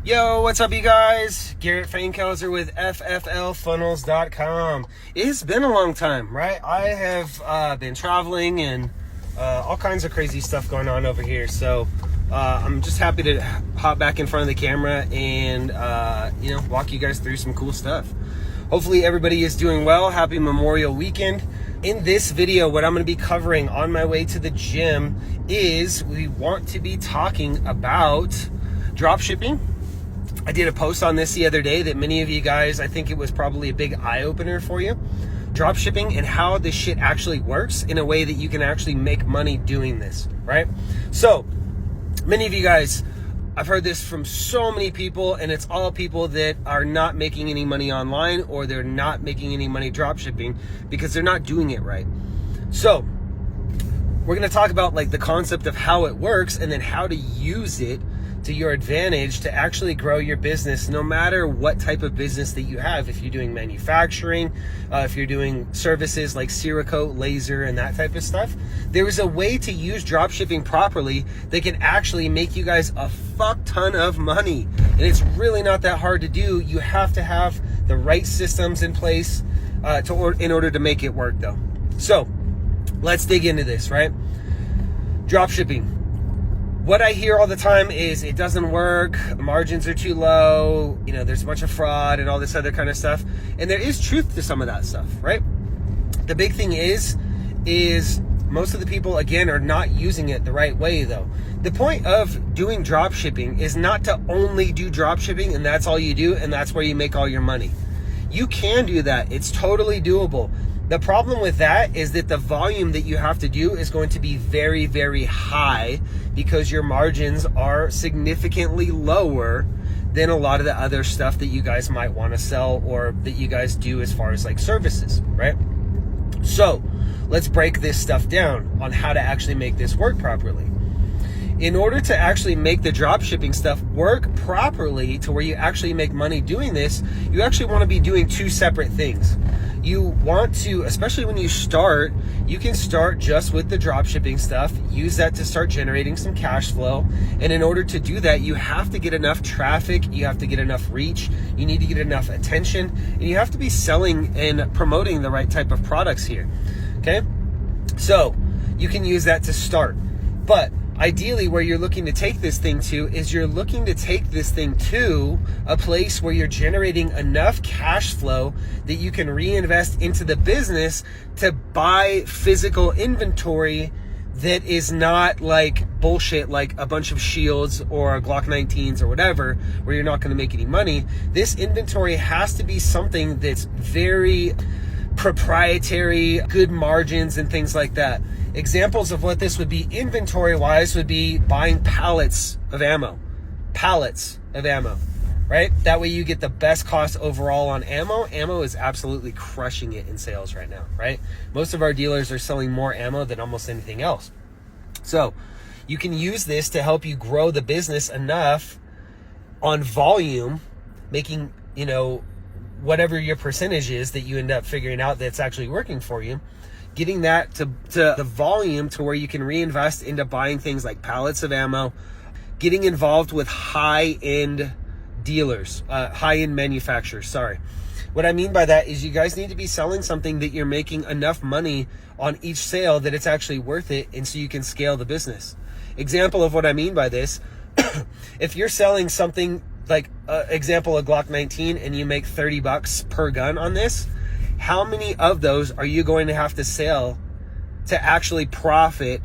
Yo, what's up, you guys? Garrett Feinkelser with FFLfunnels.com. It's been a long time, right? I have been traveling and all kinds of crazy stuff going on over here. So I'm just happy to hop back in front of the camera and walk you guys through some cool stuff. Hopefully everybody is doing well. Happy Memorial Weekend. In this video, what I'm going to be covering on my way to the gym is we want to be talking about drop shipping. I did a post on this the other day that many of you guys, I think it was probably a big eye-opener for you. Drop shipping and how this shit actually works in a way that you can actually make money doing this, right? So, many of you guys, I've heard this from so many people, and it's all people that are not making any money online, or they're not making any money drop shipping because they're not doing it right. So, we're gonna talk about like the concept of how it works and then how to use it to your advantage to actually grow your business, no matter what type of business that you have. If you're doing manufacturing, if you're doing services like Cerakote, laser, and that type of stuff, there is a way to use drop shipping properly that can actually make you guys a fuck ton of money. And it's really not that hard to do. You have to have the right systems in place in order to make it work, though. So let's dig into this, right? Drop shipping. What I hear all the time is it doesn't work, the margins are too low, there's a bunch of fraud and all this other kind of stuff. And there is truth to some of that stuff, right? The big thing is most of the people, again, are not using it the right way, though. The point of doing drop shipping is not to only do drop shipping and that's all you do and that's where you make all your money. You can do that. It's totally doable. The problem with that is that the volume that you have to do is going to be very, very high because your margins are significantly lower than a lot of the other stuff that you guys might want to sell or that you guys do as far as like services, right? So let's break this stuff down on how to actually make this work properly. In order to actually make the drop shipping stuff work properly to where you actually make money doing this, you actually want to be doing two separate things. You want to, especially when you start, you can start just with the drop shipping stuff, use that to start generating some cash flow. And in order to do that, you have to get enough traffic, you have to get enough reach, you need to get enough attention, and you have to be selling and promoting the right type of products here, okay? So you can use that to start. But ideally, where you're looking to take this thing to is you're looking to take this thing to a place where you're generating enough cash flow that you can reinvest into the business to buy physical inventory that is not like bullshit, like a bunch of shields or Glock 19s or whatever, where you're not going to make any money. This inventory has to be something that's very proprietary, good margins and things like that. Examples of what this would be inventory wise would be buying pallets of ammo, right? That way you get the best cost overall on ammo. Ammo is absolutely crushing it in sales right now, right? Most of our dealers are selling more ammo than almost anything else. So you can use this to help you grow the business enough on volume, making, whatever your percentage is that you end up figuring out that's actually working for you, getting that to the volume to where you can reinvest into buying things like pallets of ammo, getting involved with high-end dealers, high-end manufacturers, sorry. What I mean by that is you guys need to be selling something that you're making enough money on each sale that it's actually worth it, and so you can scale the business. Example of what I mean by this, if you're selling something like example a Glock 19 and you make $30 per gun on this, how many of those are you going to have to sell to actually profit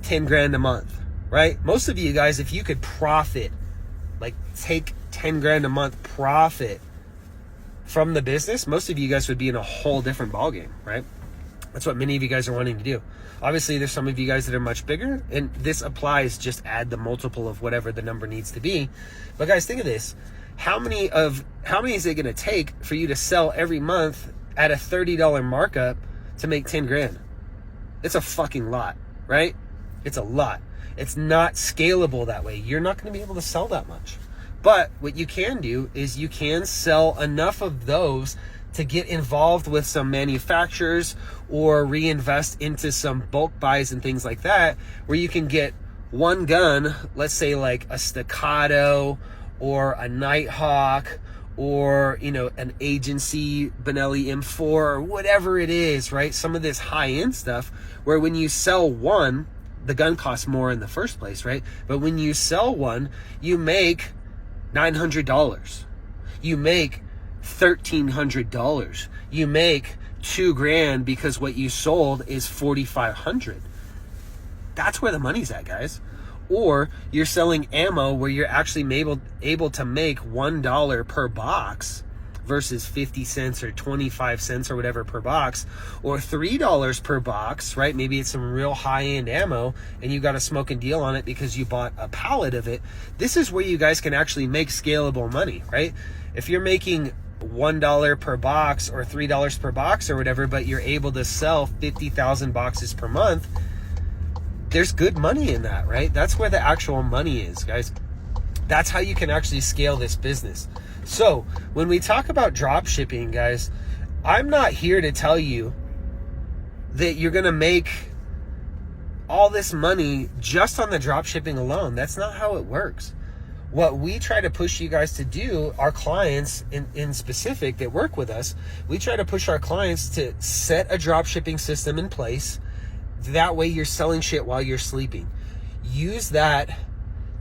10 grand a month, right? Most of you guys, if you could profit, like take 10 grand a month profit from the business, most of you guys would be in a whole different ballgame, right? That's what many of you guys are wanting to do. Obviously, there's some of you guys that are much bigger, and this applies, just add the multiple of whatever the number needs to be. But guys, think of this. How many is it going to take for you to sell every month at a $30 markup to make 10 grand? It's a fucking lot, right? It's a lot. It's not scalable that way. You're not going to be able to sell that much. But what you can do is you can sell enough of those to get involved with some manufacturers or reinvest into some bulk buys and things like that, where you can get one gun, let's say like a Staccato or a Nighthawk, or, you know, an agency Benelli M4 or whatever it is, right? Some of this high-end stuff where when you sell one, the gun costs more in the first place, right? But when you sell one, you make $900. You make $1,300. You make $2,000 because what you sold is $4,500. That's where the money's at, guys. Or you're selling ammo where you're actually able to make $1 per box versus 50 cents or 25 cents or whatever per box, or $3 per box, right? Maybe it's some real high-end ammo and you got a smoking deal on it because you bought a pallet of it. This is where you guys can actually make scalable money, right? If you're making $1 per box or $3 per box or whatever, but you're able to sell 50,000 boxes per month, there's good money in that, right? That's where the actual money is, guys. That's how you can actually scale this business. So when we talk about drop shipping, guys, I'm not here to tell you that you're going to make all this money just on the drop shipping alone. That's not how it works. What we try to push you guys to do, our clients in specific that work with us, we try to push our clients to set a drop shipping system in place. That way you're selling shit while you're sleeping. Use that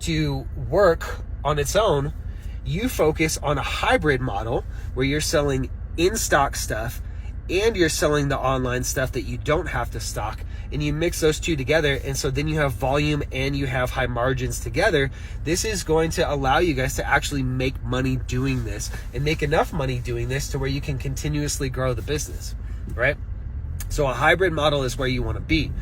to work on its own. You focus on a hybrid model where you're selling in-stock stuff and you're selling the online stuff that you don't have to stock, and you mix those two together, and so then you have volume and you have high margins together. This is going to allow you guys to actually make money doing this and make enough money doing this to where you can continuously grow the business, right? So a hybrid model is where you want to be.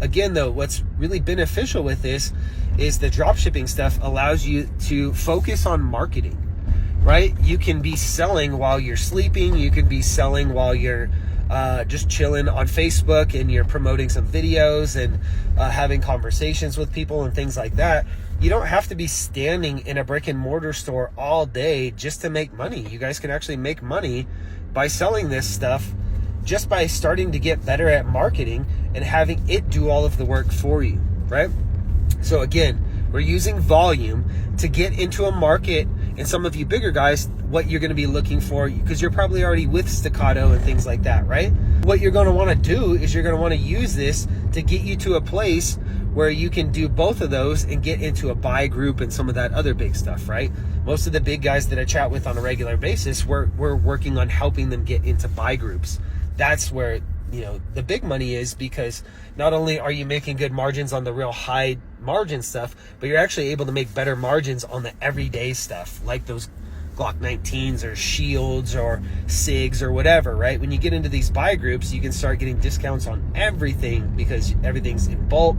Again, though, what's really beneficial with this is the drop shipping stuff allows you to focus on marketing, right? You can be selling while you're sleeping. You can be selling while you're just chilling on Facebook and you're promoting some videos and having conversations with people and things like that. You don't have to be standing in a brick and mortar store all day just to make money. You guys can actually make money by selling this stuff just by starting to get better at marketing and having it do all of the work for you, right? So again, we're using volume to get into a market, and some of you bigger guys, what you're gonna be looking for, because you're probably already with Staccato and things like that, right? What you're gonna wanna do is you're gonna wanna use this to get you to a place where you can do both of those and get into a buy group and some of that other big stuff, right? Most of the big guys that I chat with on a regular basis, we're working on helping them get into buy groups. That's where, you know, the big money is, because not only are you making good margins on the real high margin stuff, but you're actually able to make better margins on the everyday stuff, like those Glock 19s or Shields or SIGs or whatever, right? When you get into these buy groups, you can start getting discounts on everything because everything's in bulk,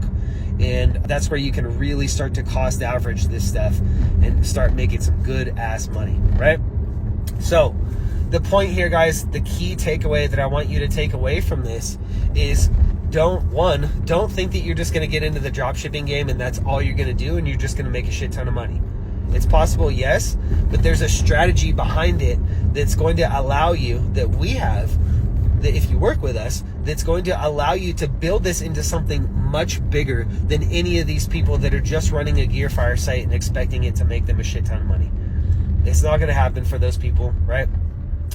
and that's where you can really start to cost average this stuff and start making some good ass money, right? So the point here, guys, the key takeaway that I want you to take away from this is don't think that you're just going to get into the drop shipping game and that's all you're going to do and you're just going to make a shit ton of money. It's possible, yes, but there's a strategy behind it that's going to allow you, that we have, that if you work with us, that's going to allow you to build this into something much bigger than any of these people that are just running a Gearfire site and expecting it to make them a shit ton of money. It's not going to happen for those people, right?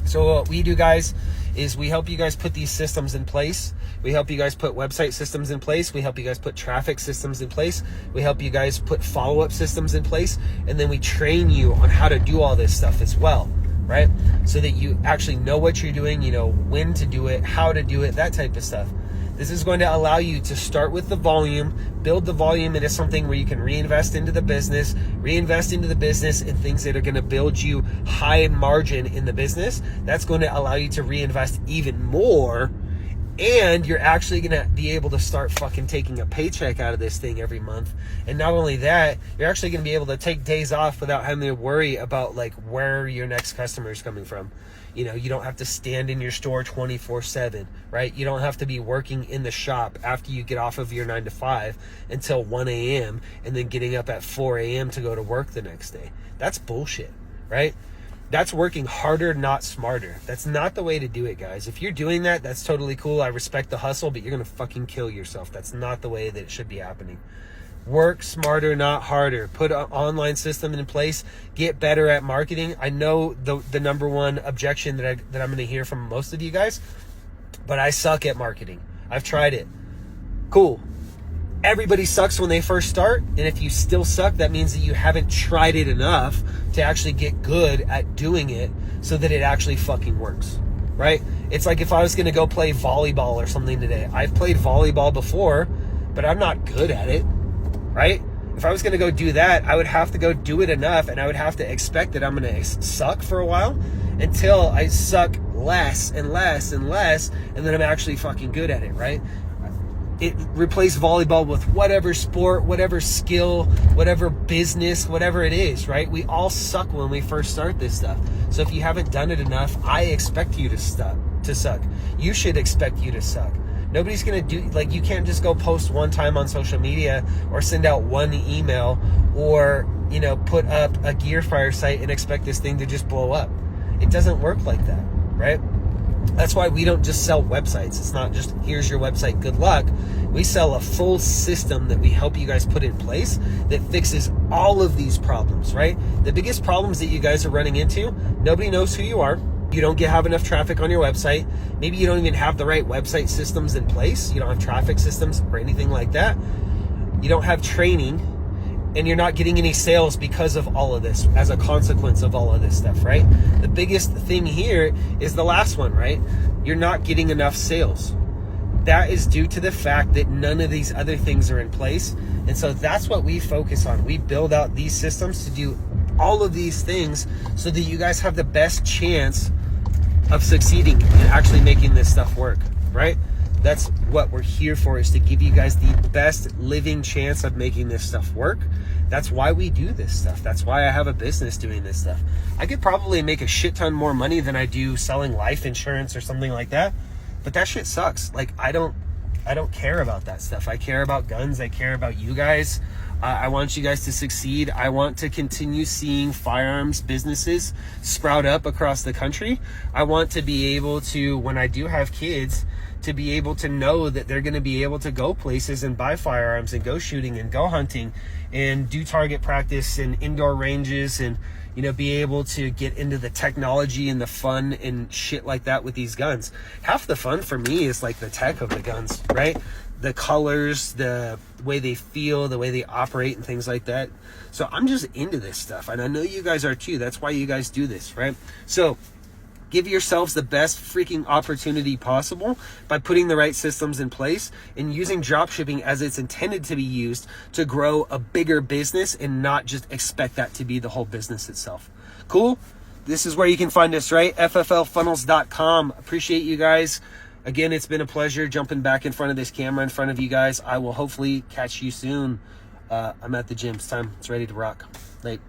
So what we do, guys, is we help you guys put these systems in place. We help you guys put website systems in place. We help you guys put traffic systems in place. We help you guys put follow-up systems in place. And then we train you on how to do all this stuff as well, right? So that you actually know what you're doing, you know when to do it, how to do it, that type of stuff. This is going to allow you to start with the volume, build the volume into something where you can reinvest into the business in things that are going to build you high in margin in the business. That's going to allow you to reinvest even more, and you're actually going to be able to start fucking taking a paycheck out of this thing every month. And not only that, you're actually going to be able to take days off without having to worry about like where your next customer is coming from. You know, you don't have to stand in your store 24/7, right? You don't have to be working in the shop after you get off of your 9 to 5 until 1 a.m. and then getting up at 4 a.m. to go to work the next day. That's bullshit, right? That's working harder, not smarter. That's not the way to do it, guys. If you're doing that, that's totally cool. I respect the hustle, but you're going to fucking kill yourself. That's not the way that it should be happening. Work smarter, not harder. Put an online system in place. Get better at marketing. I know the number one objection that I'm going to hear from most of you guys, but I suck at marketing. I've tried it. Cool. Everybody sucks when they first start, and if you still suck, that means that you haven't tried it enough to actually get good at doing it so that it actually fucking works, right? It's like if I was going to go play volleyball or something today. I've played volleyball before, but I'm not good at it, right? If I was going to go do that, I would have to go do it enough, and I would have to expect that I'm going to suck for a while until I suck less and less and less, and then I'm actually fucking good at it, right? It replace volleyball with whatever sport, whatever skill, whatever business, whatever it is, right? We all suck when we first start this stuff. So if you haven't done it enough, I expect you to suck. You should expect you to suck. Nobody's going to do, like, you can't just go post one time on social media or send out one email or, you know, put up a gear fire site and expect this thing to just blow up. It doesn't work like that, right? That's why we don't just sell websites. It's not just, here's your website, good luck. We sell a full system that we help you guys put in place that fixes all of these problems, right? The biggest problems that you guys are running into, nobody knows who you are. You don't have enough traffic on your website. Maybe you don't even have the right website systems in place. You don't have traffic systems or anything like that. You don't have training, and you're not getting any sales because of all of this, as a consequence of all of this stuff, right? The biggest thing here is the last one, right? You're not getting enough sales. That is due to the fact that none of these other things are in place. And so that's what we focus on. We build out these systems to do all of these things so that you guys have the best chance of succeeding and actually making this stuff work, right? That's what we're here for, is to give you guys the best living chance of making this stuff work. That's why we do this stuff. That's why I have a business doing this stuff. I could probably make a shit ton more money than I do selling life insurance or something like that, but that shit sucks. Like, I don't care about that stuff. I care about guns. I care about you guys. I want you guys to succeed. I want to continue seeing firearms businesses sprout up across the country. I want to be able to, when I do have kids, to be able to know that they're going to be able to go places and buy firearms and go shooting and go hunting and do target practice and indoor ranges and, you know, be able to get into the technology and the fun and shit like that with these guns. Half the fun for me is like the tech of the guns, right? The colors, the way they feel, the way they operate and things like that. So I'm just into this stuff, and I know you guys are too. That's why you guys do this, right? So give yourselves the best freaking opportunity possible by putting the right systems in place and using dropshipping as it's intended to be used to grow a bigger business and not just expect that to be the whole business itself. Cool? This is where you can find us, right? fflfunnels.com. Appreciate you guys. Again, it's been a pleasure jumping back in front of this camera in front of you guys. I will hopefully catch you soon. I'm at the gym. It's time. It's ready to rock. Late.